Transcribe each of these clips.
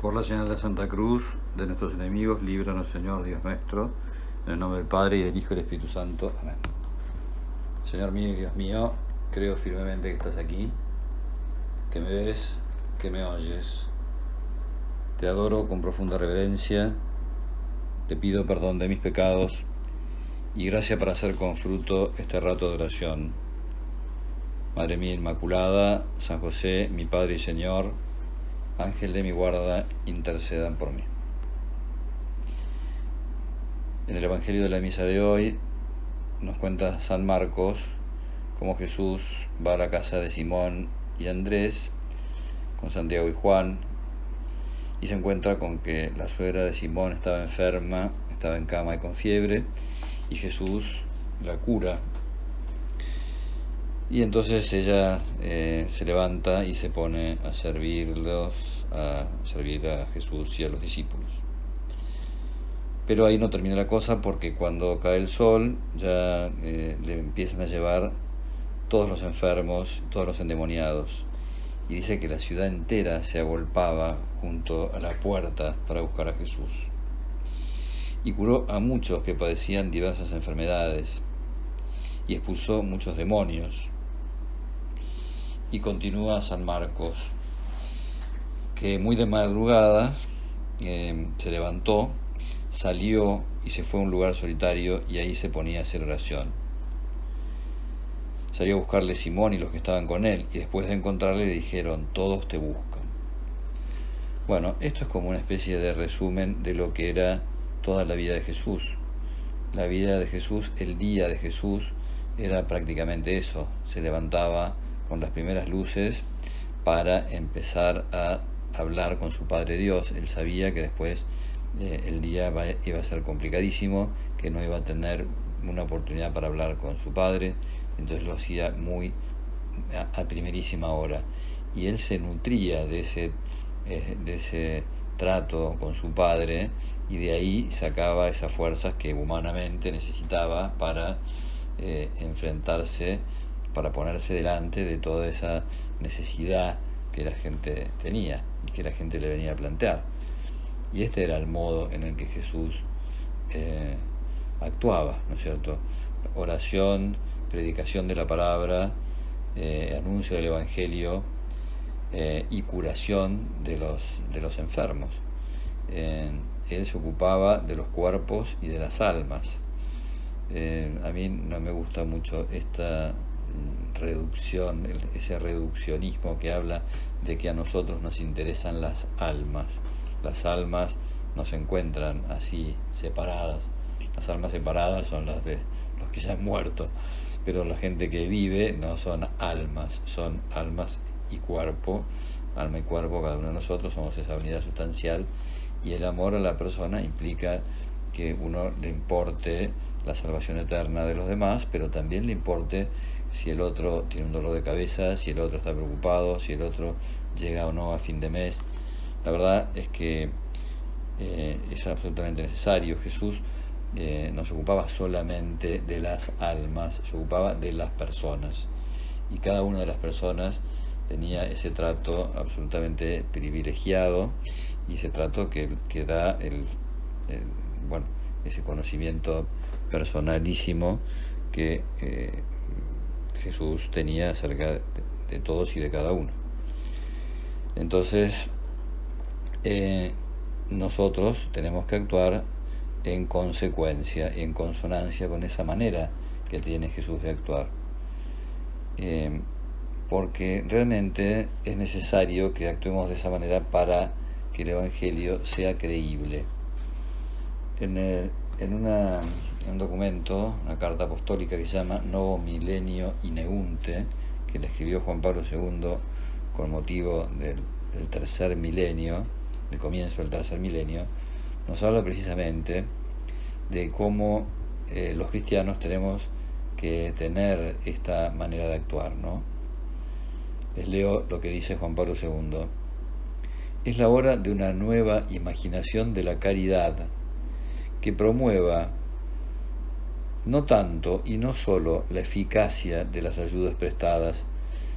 Por la señal de Santa Cruz, de nuestros enemigos, líbranos, Señor Dios nuestro, en el nombre del Padre, y del Hijo y del Espíritu Santo. Amén. Señor mío y Dios mío, creo firmemente que estás aquí, que me ves, que me oyes. Te adoro con profunda reverencia, te pido perdón de mis pecados y gracia para hacer con fruto este rato de oración. Madre mía Inmaculada, San José, mi Padre y Señor, Ángel de mi guarda, intercedan por mí. En el Evangelio de la misa de hoy nos cuenta San Marcos cómo Jesús va a la casa de Simón y Andrés con Santiago y Juan y se encuentra con que la suegra de Simón estaba enferma, estaba en cama y con fiebre, y Jesús la cura. Y entonces ella se levanta y se pone a servir a Jesús y a los discípulos. Pero ahí no termina la cosa, porque cuando cae el sol ya le empiezan a llevar todos los enfermos, todos los endemoniados. Y dice que la ciudad entera se agolpaba junto a la puerta para buscar a Jesús. Y curó a muchos que padecían diversas enfermedades y expulsó muchos demonios. Y continúa San Marcos, que muy de madrugada se levantó, salió y se fue a un lugar solitario y ahí se ponía a hacer oración. Salió a buscarle Simón y los que estaban con él, y después de encontrarle le dijeron: todos te buscan. Bueno, esto es como una especie de resumen de lo que era toda la vida de Jesús. La vida de Jesús, el día de Jesús, era prácticamente eso. Se levantaba con las primeras luces para empezar a hablar con su Padre Dios. Él sabía que después el día iba a ser complicadísimo, que no iba a tener una oportunidad para hablar con su Padre, entonces lo hacía muy a primerísima hora. Y él se nutría de ese trato con su Padre, y de ahí sacaba esas fuerzas que humanamente necesitaba para enfrentarse, para ponerse delante de toda esa necesidad que la gente tenía y que la gente le venía a plantear. Y este era el modo en el que Jesús actuaba, ¿no es cierto? Oración, predicación de la palabra, anuncio del Evangelio y curación de los enfermos. Él se ocupaba de los cuerpos y de las almas. A mí no me gusta mucho esta reducción, ese reduccionismo que habla de que a nosotros nos interesan las almas. Las almas no se encuentran así separadas. Las almas separadas son las de los que ya han muerto, pero la gente que vive no son almas, son almas y cuerpo. Alma y cuerpo, cada uno de nosotros somos esa unidad sustancial, y el amor a la persona implica que uno le importe la salvación eterna de los demás, pero también le importe si el otro tiene un dolor de cabeza, si el otro está preocupado, si el otro llega o no a fin de mes. La verdad es que es absolutamente necesario. Jesús no se ocupaba solamente de las almas, se ocupaba de las personas, y cada una de las personas tenía ese trato absolutamente privilegiado, y ese trato que da ese conocimiento personalísimo que Jesús tenía acerca de todos y de cada uno. Entonces nosotros tenemos que actuar en consecuencia, en consonancia con esa manera que tiene Jesús de actuar, porque realmente es necesario que actuemos de esa manera para que el Evangelio sea creíble. En un documento, una carta apostólica que se llama Novo Milenio Ineunte, que le escribió Juan Pablo II con motivo del tercer milenio, el comienzo del tercer milenio, nos habla precisamente de cómo los cristianos tenemos que tener esta manera de actuar, ¿no? Les leo lo que dice Juan Pablo II. Es la hora de una nueva imaginación de la caridad que promueva no tanto y no solo la eficacia de las ayudas prestadas,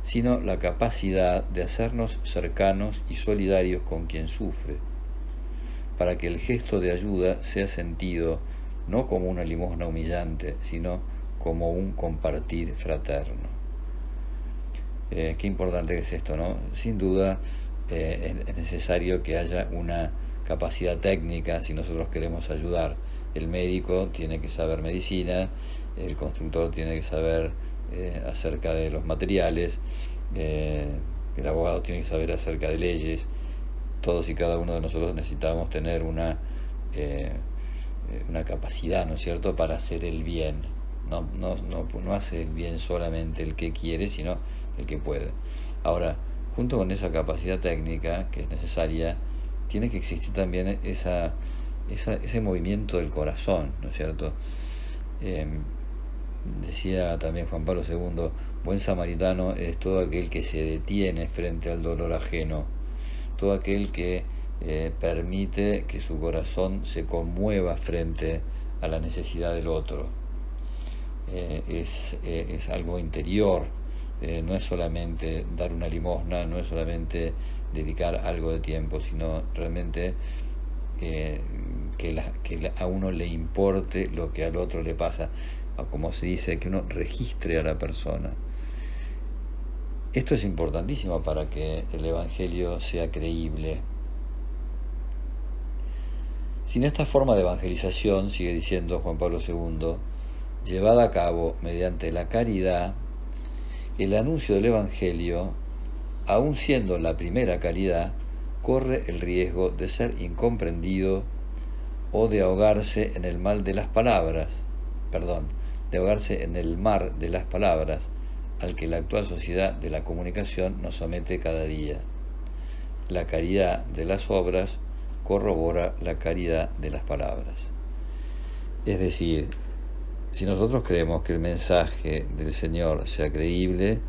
sino la capacidad de hacernos cercanos y solidarios con quien sufre, para que el gesto de ayuda sea sentido no como una limosna humillante, sino como un compartir fraterno. Qué importante que es esto, ¿no? Sin duda es necesario que haya una capacidad técnica si nosotros queremos ayudar. El médico tiene que saber medicina, el constructor tiene que saber acerca de los materiales, el abogado tiene que saber acerca de leyes. Todos y cada uno de nosotros necesitamos tener una capacidad, ¿no es cierto?, para hacer el bien. No hace el bien solamente el que quiere, sino el que puede. Ahora, junto con esa capacidad técnica que es necesaria, tiene que existir también ese movimiento del corazón, ¿no es cierto? Decía también Juan Pablo II, buen samaritano es todo aquel que se detiene frente al dolor ajeno, todo aquel que permite que su corazón se conmueva frente a la necesidad del otro. Es algo interior, no es solamente dar una limosna, no es solamente dedicar algo de tiempo, sino realmente que a uno le importe lo que al otro le pasa, como se dice, que uno registre a la persona. Esto es importantísimo para que el Evangelio sea creíble. Sin esta forma de evangelización, sigue diciendo Juan Pablo II, llevada a cabo mediante la caridad, el anuncio del Evangelio, aun siendo la primera calidad, corre el riesgo de ser incomprendido o de ahogarse en el mar de las palabras, al que la actual sociedad de la comunicación nos somete cada día. La caridad de las obras corrobora la caridad de las palabras. Es decir, si nosotros queremos que el mensaje del Señor sea creíble,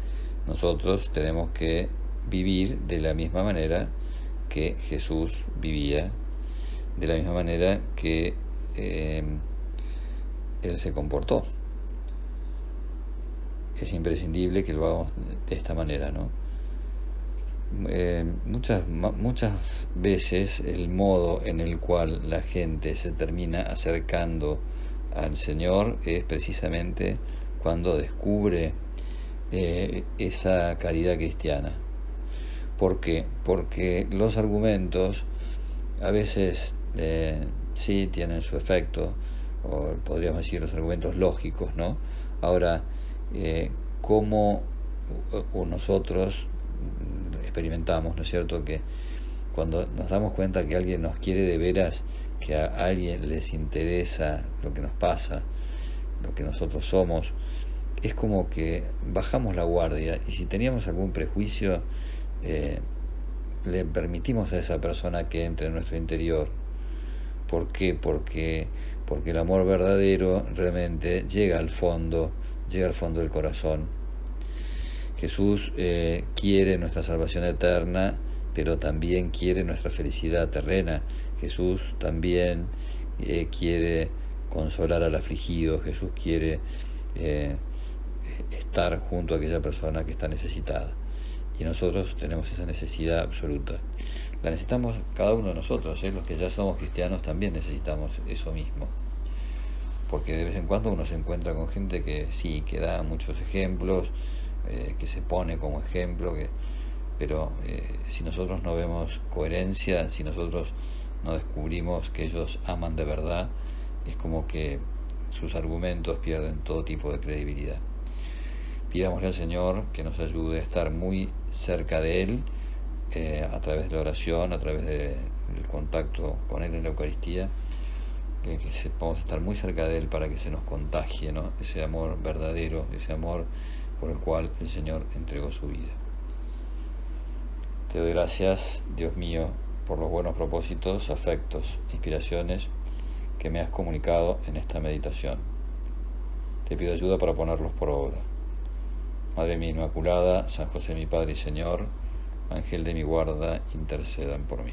nosotros tenemos que vivir de la misma manera que Jesús vivía, de la misma manera que Él se comportó. Es imprescindible que lo hagamos de esta manera, ¿no? Muchas veces el modo en el cual la gente se termina acercando al Señor es precisamente cuando descubre esa caridad cristiana. ¿Por qué? Porque los argumentos a veces sí tienen su efecto, o podríamos decir los argumentos lógicos, ¿no? Ahora, ¿cómo nosotros experimentamos, ¿no es cierto?, que cuando nos damos cuenta que alguien nos quiere de veras, que a alguien les interesa lo que nos pasa, lo que nosotros somos, es como que bajamos la guardia, y si teníamos algún prejuicio, le permitimos a esa persona que entre en nuestro interior. ¿Por qué? Porque el amor verdadero realmente llega al fondo del corazón. Jesús quiere nuestra salvación eterna, pero también quiere nuestra felicidad terrena. Jesús también quiere consolar al afligido. Jesús quiere estar junto a aquella persona que está necesitada. Y nosotros tenemos esa necesidad absoluta. La necesitamos cada uno de nosotros, los que ya somos cristianos también necesitamos eso mismo. Porque de vez en cuando uno se encuentra con gente que sí, que da muchos ejemplos, que se pone como ejemplo, pero si nosotros no vemos coherencia, si nosotros no descubrimos que ellos aman de verdad, es como que sus argumentos pierden todo tipo de credibilidad. Pidámosle al Señor que nos ayude a estar muy cerca de Él, a través de la oración, a través del contacto con Él en la Eucaristía, que sepamos estar muy cerca de Él para que se nos contagie, ¿no?, ese amor verdadero, ese amor por el cual el Señor entregó su vida. Te doy gracias, Dios mío, por los buenos propósitos, afectos, inspiraciones que me has comunicado en esta meditación. Te pido ayuda para ponerlos por obra. Madre mía Inmaculada, San José mi Padre y Señor, Ángel de mi guarda, intercedan por mí.